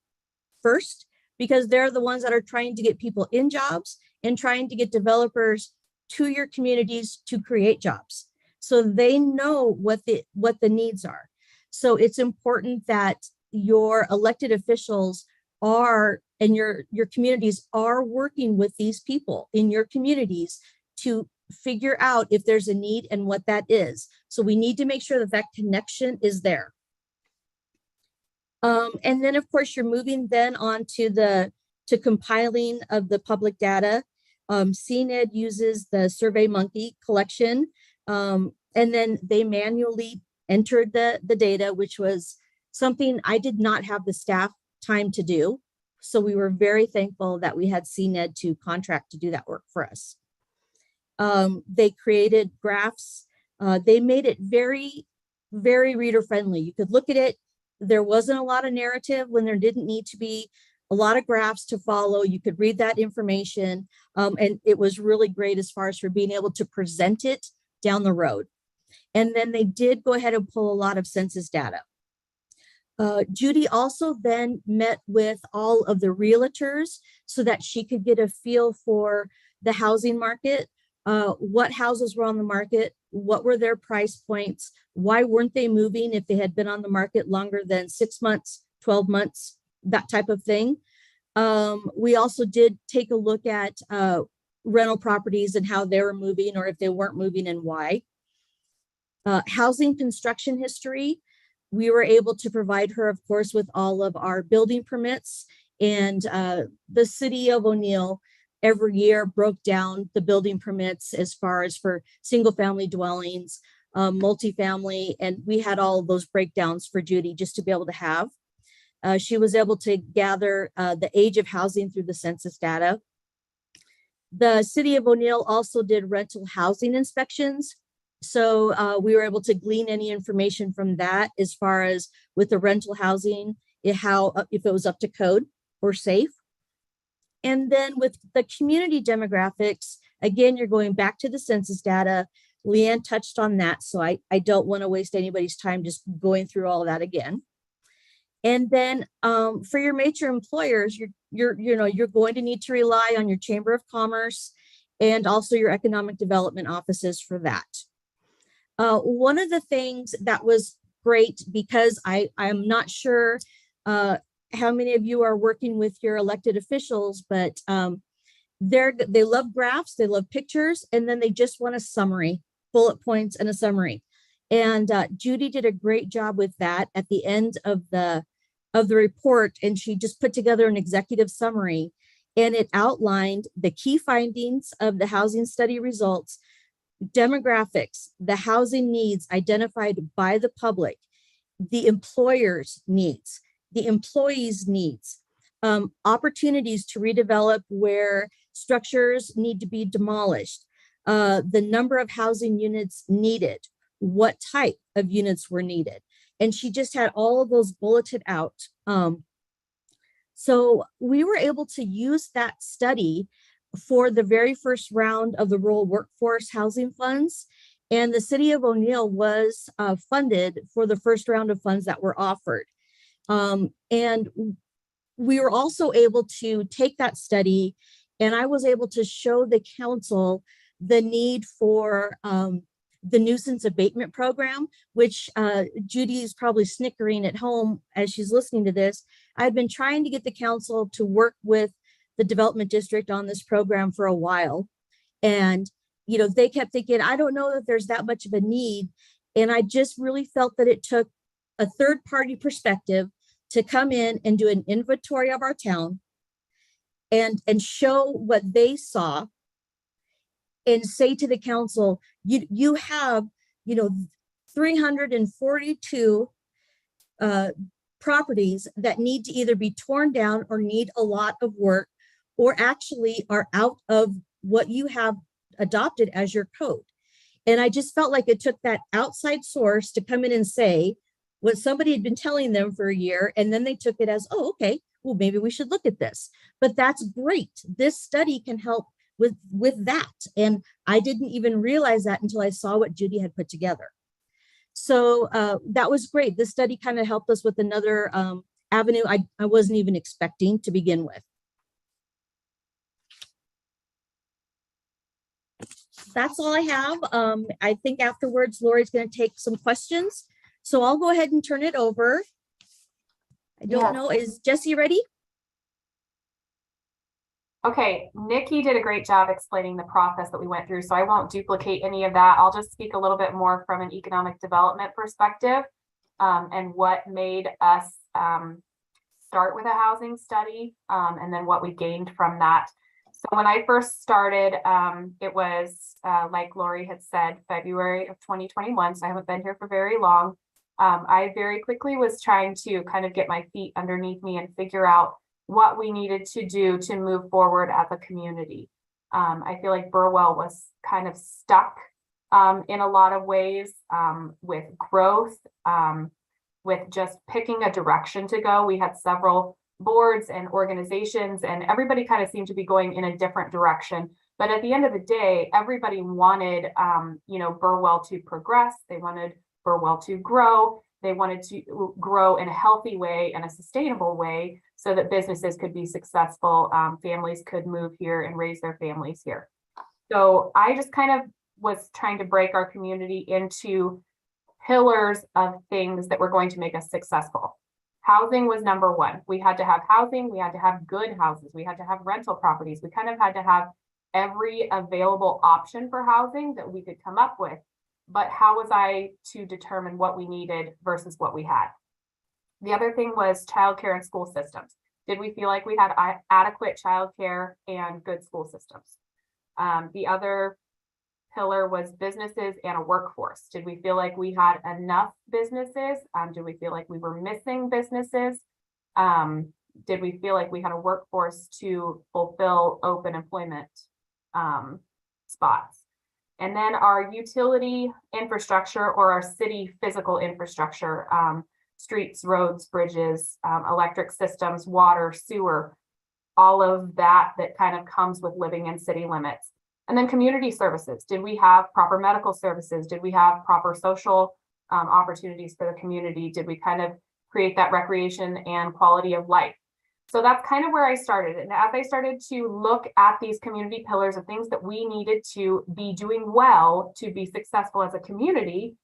first, because they're the ones that are trying to get people in jobs and trying to get developers to your communities to create jobs. So they know what the needs are. So it's important that your elected officials are, and your communities are working with these people in your communities to figure out if there's a need and what that is. So we need to make sure that connection is there. And then of course you're moving then on to compiling of the public data. CNED uses the SurveyMonkey collection, and then they manually entered the data, which was something I did not have the staff time to do. So we were very thankful that we had CNED to contract to do that work for us. They created graphs. They made it very, very reader friendly. You could look at it. There wasn't a lot of narrative when there didn't need to be a lot of graphs to follow. You could read that information. And it was really great as far as for being able to present it down the road. And then they did go ahead and pull a lot of census data. Judy also then met with all of the realtors so that she could get a feel for the housing market, what houses were on the market, what were their price points, why weren't they moving if they had been on the market longer than 6 months, 12 months, that type of thing. We also did take a look at rental properties and how they were moving, or if they weren't moving and why. Housing construction history. We were able to provide her, of course, with all of our building permits, and the city of O'Neill every year broke down the building permits as far as for single family dwellings, multifamily, and we had all of those breakdowns for Judy just to be able to have. She was able to gather the age of housing through the census data. The city of O'Neill also did rental housing inspections. So we were able to glean any information from that as far as with the rental housing, if it was up to code or safe. And then with the community demographics, again, you're going back to the census data. Leanne touched on that, so I don't want to waste anybody's time just going through all that again. And then for your major employers, you're going to need to rely on your Chamber of Commerce and also your economic development offices for that. One of the things that was great, because I'm not sure how many of you are working with your elected officials, but they love graphs, they love pictures, and then they just want a summary, bullet points and a summary. And Judy did a great job with that at the end of the report, and she just put together an executive summary, and it outlined the key findings of the housing study results, demographics, the housing needs identified by the public, the employer's needs, the employees' needs, opportunities to redevelop where structures need to be demolished, the number of housing units needed, what type of units were needed. And she just had all of those bulleted out. So we were able to use that study for the very first round of the rural workforce housing funds. And the city of O'Neill was funded for the first round of funds that were offered. And we were also able to take that study, and I was able to show the council the need for the nuisance abatement program, which Judy is probably snickering at home as she's listening to this. I've been trying to get the council to work with the development district on this program for a while. And, they kept thinking, I don't know that there's that much of a need. And I just really felt that it took a third party perspective to come in and do an inventory of our town and show what they saw and say to the council, you have, 342 properties that need to either be torn down or need a lot of work, or actually are out of what you have adopted as your code. And I just felt like it took that outside source to come in and say what somebody had been telling them for a year, and then they took it as, oh, okay, well, maybe we should look at this. But that's great. This study can help with that. And I didn't even realize that until I saw what Judy had put together. So that was great. This study kind of helped us with another avenue I wasn't even expecting to begin with. That's all I have. I think afterwards, Lori's going to take some questions. So I'll go ahead and turn it over. I don't know, is Jessie ready? Okay, Nikki did a great job explaining the process that we went through, so I won't duplicate any of that. I'll just speak a little bit more from an economic development perspective and what made us start with a housing study and then what we gained from that. So when I first started, it was like Lori had said, February of 2021, so I haven't been here for very long. I very quickly was trying to kind of get my feet underneath me and figure out what we needed to do to move forward as a community. I feel like Burwell was kind of stuck in a lot of ways with growth, with just picking a direction to go. We had several boards and organizations, and everybody kind of seemed to be going in a different direction. But at the end of the day, everybody wanted, Burwell to progress. They wanted Burwell to grow. They wanted to grow in a healthy way and a sustainable way so that businesses could be successful, families could move here and raise their families here. So I just kind of was trying to break our community into pillars of things that were going to make us successful. Housing was number one. We had to have housing. We had to have good houses. We had to have rental properties. We kind of had to have every available option for housing that we could come up with. But how was I to determine what we needed versus what we had? The other thing was childcare and school systems. Did we feel like we had adequate childcare and good school systems? The other pillar was businesses and a workforce. Did we feel like we had enough businesses? Did we feel like we were missing businesses? Did we feel like we had a workforce to fulfill open employment spots? And then our utility infrastructure, or our city physical infrastructure, streets, roads, bridges, electric systems, water, sewer, all of that kind of comes with living in city limits. And then community services. Did we have proper medical services? Did we have proper social opportunities for the community? Did we kind of create that recreation and quality of life? So that's kind of where I started. And as I started to look at these community pillars of things that we needed to be doing well to be successful as a community,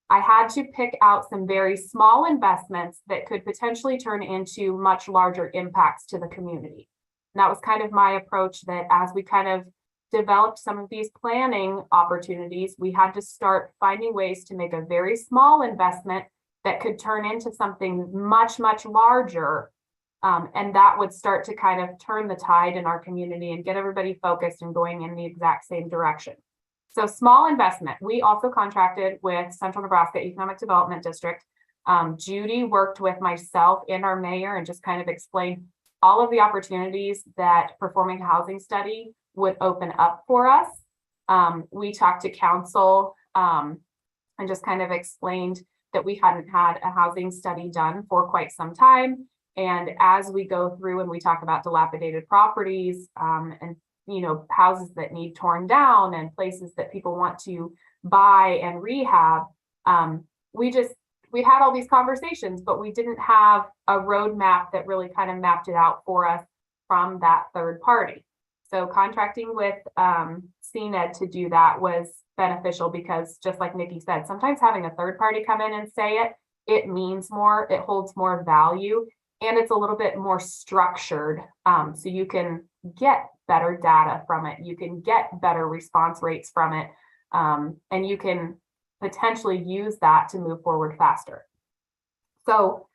I had to pick out some very small investments that could potentially turn into much larger impacts to the community. And that was kind of my approach, that as we kind of developed some of these planning opportunities, we had to start finding ways to make a very small investment that could turn into something much, much larger. And that would start to kind of turn the tide in our community and get everybody focused and going in the exact same direction. So small investment. We also contracted with Central Nebraska Economic Development District. Judy worked with myself and our mayor and just kind of explained all of the opportunities that performing housing study would open up for us. We talked to council and just kind of explained that we hadn't had a housing study done for quite some time. And as we go through and we talk about dilapidated properties and houses that need torn down and places that people want to buy and rehab, we had all these conversations, but we didn't have a roadmap that really kind of mapped it out for us from that third party. So contracting with CNED to do that was beneficial, because just like Nikki said, sometimes having a third party come in and say it means more, it holds more value, and it's a little bit more structured. So you can get better data from it, you can get better response rates from it, and you can potentially use that to move forward faster. So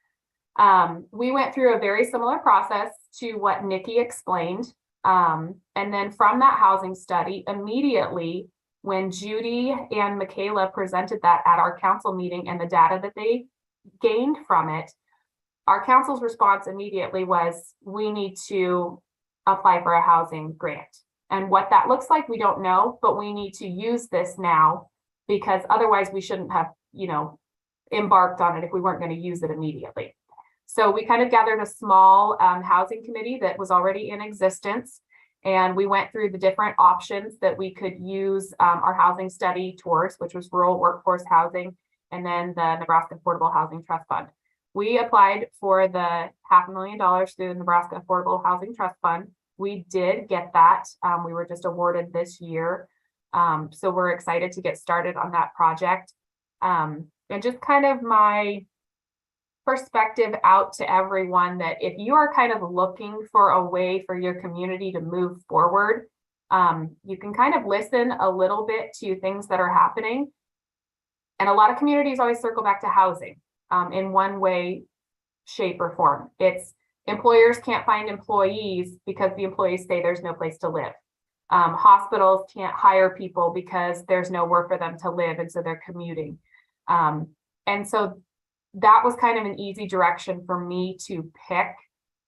we went through a very similar process to what Nikki explained. And then from that housing study, immediately when Judy and Michaela presented that at our council meeting and the data that they gained from it, our council's response immediately was, we need to apply for a housing grant. And what that looks like, we don't know, but we need to use this now, because otherwise we shouldn't have, embarked on it if we weren't going to use it immediately. So we kind of gathered a small housing committee that was already in existence, and we went through the different options that we could use our housing study towards, which was rural workforce housing, and then the Nebraska Affordable Housing Trust Fund. We applied for the $500,000 through the Nebraska Affordable Housing Trust Fund. We did get that. We were just awarded this year. So we're excited to get started on that project. And just kind of my perspective out to everyone, that if you are kind of looking for a way for your community to move forward, you can kind of listen a little bit to things that are happening. And a lot of communities always circle back to housing in one way, shape, or form. It's employers can't find employees because the employees say there's no place to live. Hospitals can't hire people because there's nowhere for them to live, and so they're commuting. And so that was kind of an easy direction for me to pick.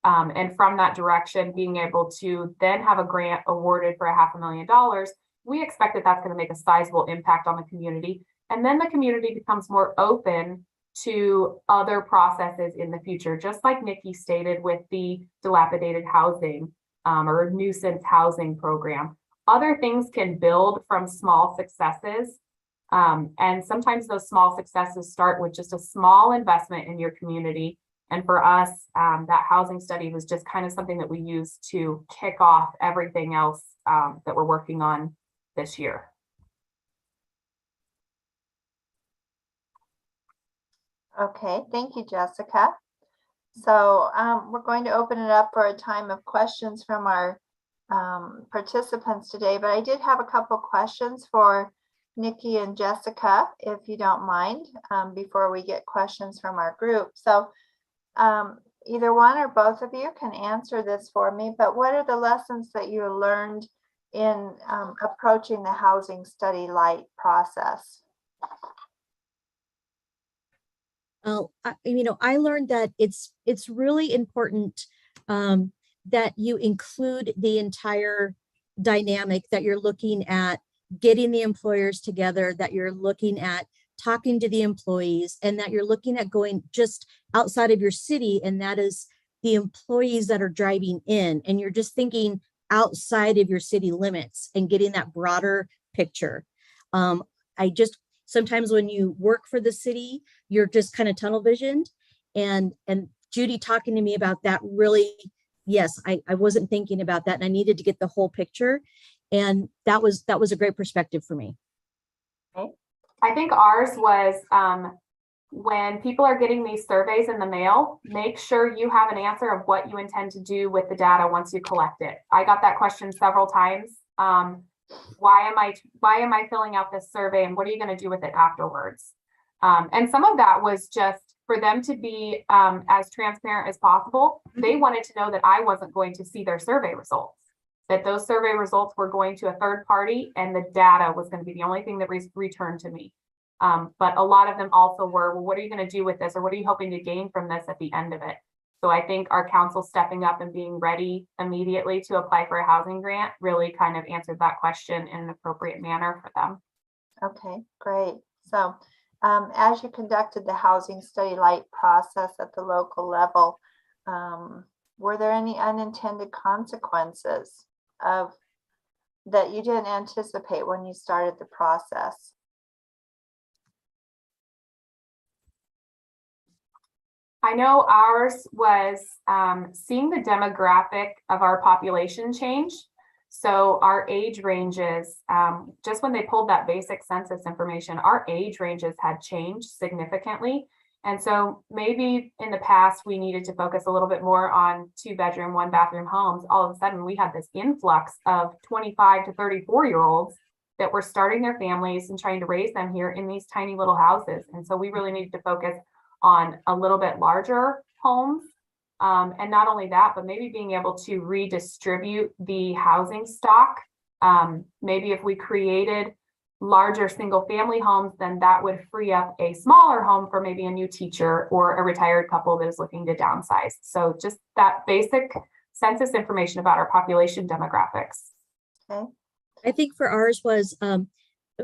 And from that direction, being able to then have a grant awarded for $500,000, we expect that that's going to make a sizable impact on the community. And then the community becomes more open to other processes in the future, just like Nikki stated with the dilapidated housing or nuisance housing program. Other things can build from small successes. And sometimes those small successes start with just a small investment in your community. And for us, that housing study was just kind of something that we used to kick off everything else that we're working on this year. Okay, thank you, Jessica. So we're going to open it up for a time of questions from our participants today, but I did have a couple questions for Nikki and Jessica, if you don't mind, before we get questions from our group. So either one or both of you can answer this for me, but what are the lessons that you learned in approaching the housing study light process? I learned that it's really important that you include the entire dynamic, that you're looking at getting the employers together, that you're looking at talking to the employees, and that you're looking at going just outside of your city, and that is the employees that are driving in, and you're just thinking outside of your city limits and getting that broader picture. I just sometimes when you work for the city, you're just kind of tunnel visioned, and Judy talking to me about that really, yes, I wasn't thinking about that, and I needed to get the whole picture, and that was a great perspective for me. I think ours was when people are getting these surveys in the mail, make sure you have an answer of what you intend to do with the data once you collect it. I got that question several times. Why am I filling out this survey, and what are you going to do with it afterwards? And some of that was just for them to be as transparent as possible. They wanted to know that I wasn't going to see their survey results, that those survey results were going to a third party, and the data was going to be the only thing that returned to me. But a lot of them also were, well, what are you going to do with this, or what are you hoping to gain from this at the end of it? So I think our council stepping up and being ready immediately to apply for a housing grant really kind of answered that question in an appropriate manner for them. Okay, great. So as you conducted the housing study light process at the local level, were there any unintended consequences that you didn't anticipate when you started the process? I know ours was seeing the demographic of our population change. So our age ranges, just when they pulled that basic census information, our age ranges had changed significantly. And so maybe in the past, we needed to focus a little bit more on 2-bedroom, 1-bathroom homes. All of a sudden, we had this influx of 25 to 34-year-olds that were starting their families and trying to raise them here in these tiny little houses. And so we really needed to focus on a little bit larger homes. And not only that, but maybe being able to redistribute the housing stock. Maybe if we created larger single family homes, then that would free up a smaller home for maybe a new teacher or a retired couple that is looking to downsize. So just that basic census information about our population demographics. Okay. I think for ours was,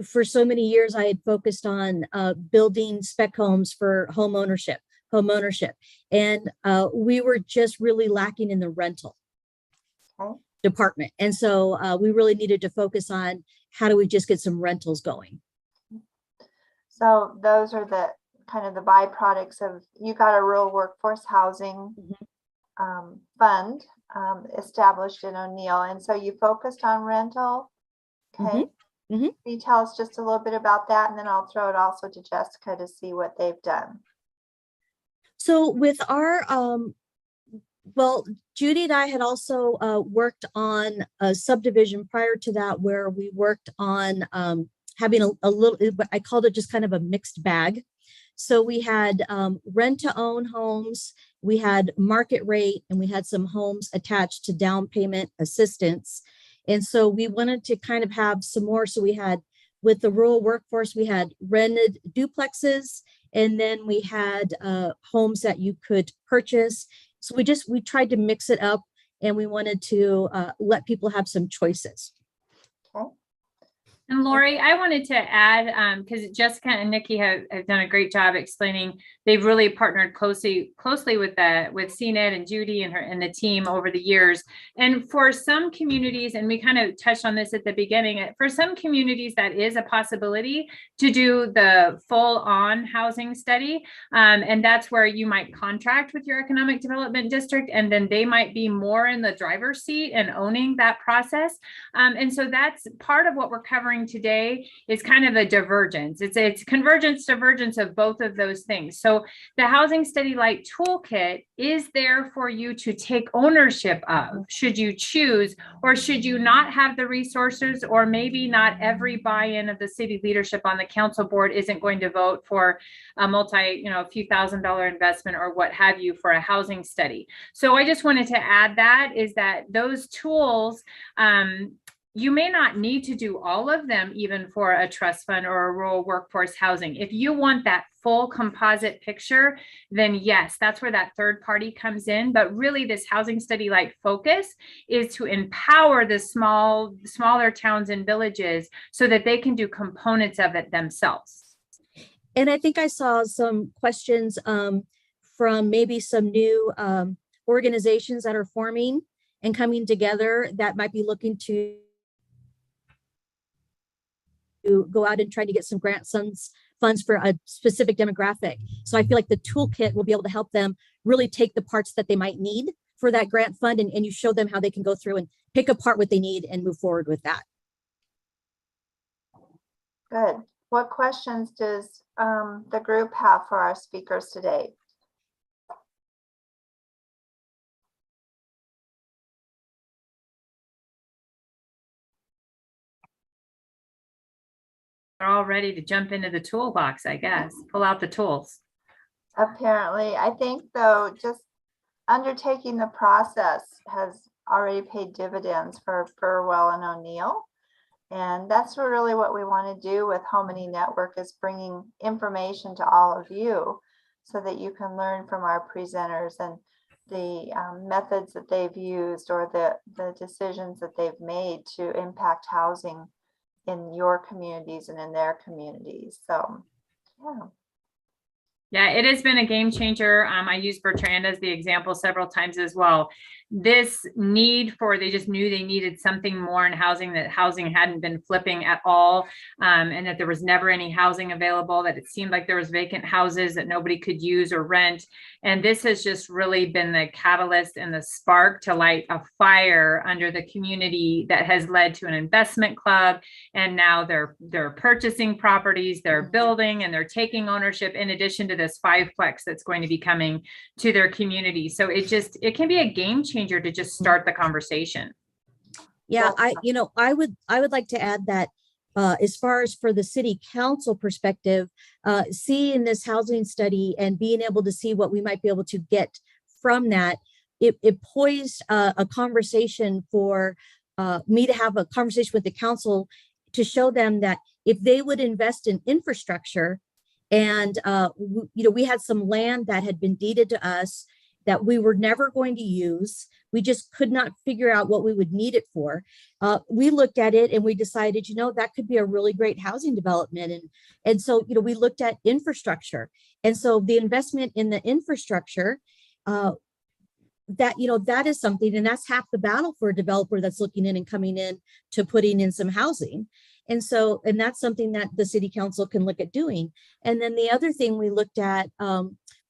for so many years, I had focused on building spec homes for home ownership. And we were just really lacking in the rental department. And so we really needed to focus on how do we just get some rentals going. So those are the kind of the byproducts of, you got a rural workforce housing fund established in O'Neill. And so you focused on rental. Okay. Can you tell us just a little bit about that? And then I'll throw it also to Jessica to see what they've done. So with our, well, Judy and I had also worked on a subdivision prior to that, where we worked on having a little, I called it just kind of a mixed bag. So we had rent to own homes, we had market rate, and we had some homes attached to down payment assistance. And so we wanted to kind of have some more. So we had, with the rural workforce, we had rented duplexes, and then we had homes that you could purchase. So we tried to mix it up, and we wanted to let people have some choices. Okay. And Lori, I wanted to add, because Jessica and Nikki have done a great job explaining. They've really partnered closely with CNED and Judy and the team over the years. And for some communities, and we kind of touched on this at the beginning, for some communities that is a possibility to do the full-on housing study, and that's where you might contract with your economic development district, and then they might be more in the driver's seat and owning that process. And so that's part of what we're covering today, is kind of a divergence. It's convergence, divergence of both of those things. So the Housing Study Light Toolkit is there for you to take ownership of, should you choose, or should you not have the resources, or maybe not every buy-in of the city leadership on the council board isn't going to vote for a a few $1,000 investment or what have you for a housing study. So I just wanted to add that, is that those tools, you may not need to do all of them even for a trust fund or a rural workforce housing. If you want that full composite picture, then yes, that's where that third party comes in. But really this housing study like focus is to empower the smaller towns and villages so that they can do components of it themselves. And I think I saw some questions from maybe some new organizations that are forming and coming together that might be looking to go out and try to get some grant funds for a specific demographic. So I feel like the toolkit will be able to help them really take the parts that they might need for that grant fund, and you show them how they can go through and pick apart what they need and move forward with that. Good. What questions does the group have for our speakers today? They're all ready to jump into the toolbox, I guess. Pull out the tools. Apparently, I think though, just undertaking the process has already paid dividends for Burwell and O'Neill. And that's really what we want to do with HomeNE Network, is bringing information to all of you so that you can learn from our presenters and the methods that they've used or the decisions that they've made to impact housing in your communities and in their communities. So, yeah. Yeah, it has been a game changer. I use Bertrand as the example several times as well. This need for, they just knew they needed something more in housing, that housing hadn't been flipping at all, and that there was never any housing available, that it seemed like there was vacant houses that nobody could use or rent. And this has just really been the catalyst and the spark to light a fire under the community that has led to an investment club. And now they're purchasing properties, they're building, and they're taking ownership in addition to this 5-plex that's going to be coming to their community. So it can be a game changer to just start the conversation. Yeah, I would like to add that as far as for the city council perspective, seeing this housing study and being able to see what we might be able to get from that, it poised a conversation for me to have a conversation with the council to show them that if they would invest in infrastructure, and we had some land that had been deeded to us that we were never going to use. We just could not figure out what we would need it for. We looked at it and we decided, that could be a really great housing development. And so, we looked at infrastructure. And so the investment in the infrastructure, that is something, and that's half the battle for a developer that's looking in and coming in to putting in some housing. And that's something that the city council can look at doing. And then the other thing we looked at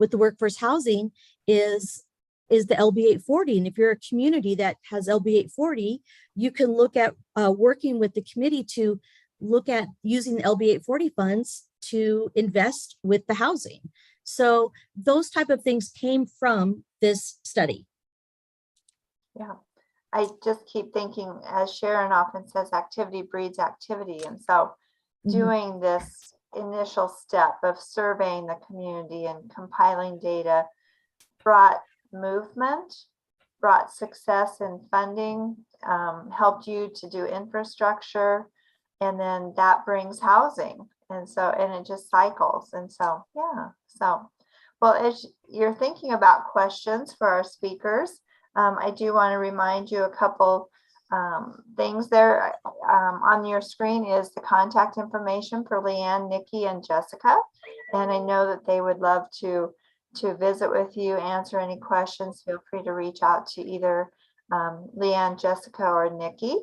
with the workforce housing is the LB 840. And if you're a community that has LB 840, you can look at working with the committee to look at using the LB 840 funds to invest with the housing. So those type of things came from this study. Yeah. I just keep thinking, as Sharon often says, activity breeds activity. And so doing this initial step of surveying the community and compiling data brought movement, brought success in funding, helped you to do infrastructure, and then that brings housing. And it just cycles. And so, yeah. So, well, as you're thinking about questions for our speakers, I do want to remind you a couple things there. On your screen is the contact information for Leanne, Nikki, and Jessica. And I know that they would love to visit with you, answer any questions. Feel free to reach out to either Leanne, Jessica, or Nikki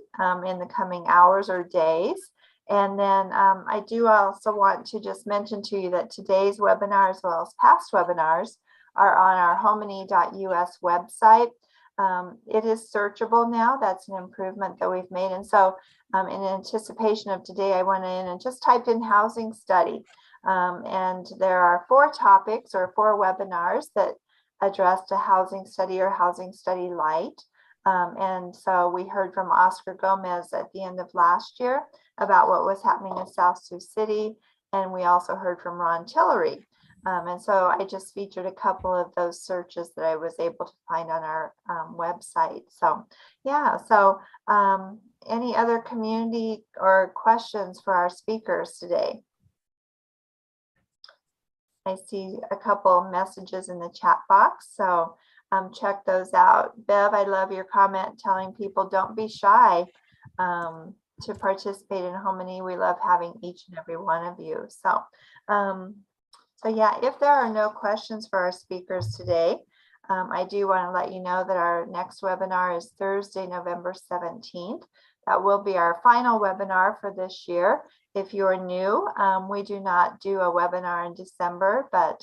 in the coming hours or days. And then I do also want to just mention to you that today's webinar, as well as past webinars, are on our HomeNE.us website. It is searchable now. That's an improvement that we've made. And so in anticipation of today, I went in and just typed in housing study. And there are 4 topics or 4 webinars that address a housing study or housing study light. And so we heard from Oscar Gomez at the end of last year about what was happening in South Sioux City. And we also heard from Ron Tillery. And so I just featured a couple of those searches that I was able to find on our website. So, yeah, so any other community or questions for our speakers today? I see a couple messages in the chat box, so check those out. Bev, I love your comment telling people don't be shy to participate in HomeNE. We love having each and every one of you. So, yeah, if there are no questions for our speakers today, I do want to let you know that our next webinar is Thursday, November 17th. That will be our final webinar for this year. If you're new, we do not do a webinar in December, but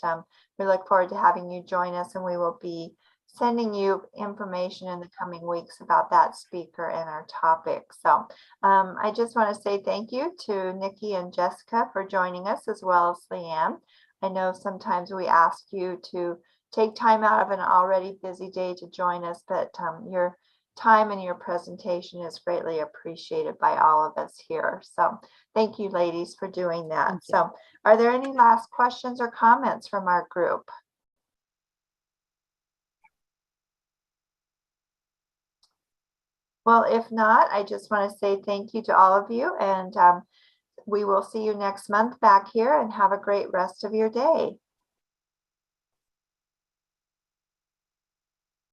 we look forward to having you join us, and we will be sending you information in the coming weeks about that speaker and our topic. So I just want to say thank you to Nikki and Jessica for joining us, as well as Leanne. I know sometimes we ask you to take time out of an already busy day to join us, but your time and your presentation is greatly appreciated by all of us here. So thank you, ladies, for doing that. So are there any last questions or comments from our group? Well, if not, I just want to say thank you to all of you, and we will see you next month back here, and have a great rest of your day.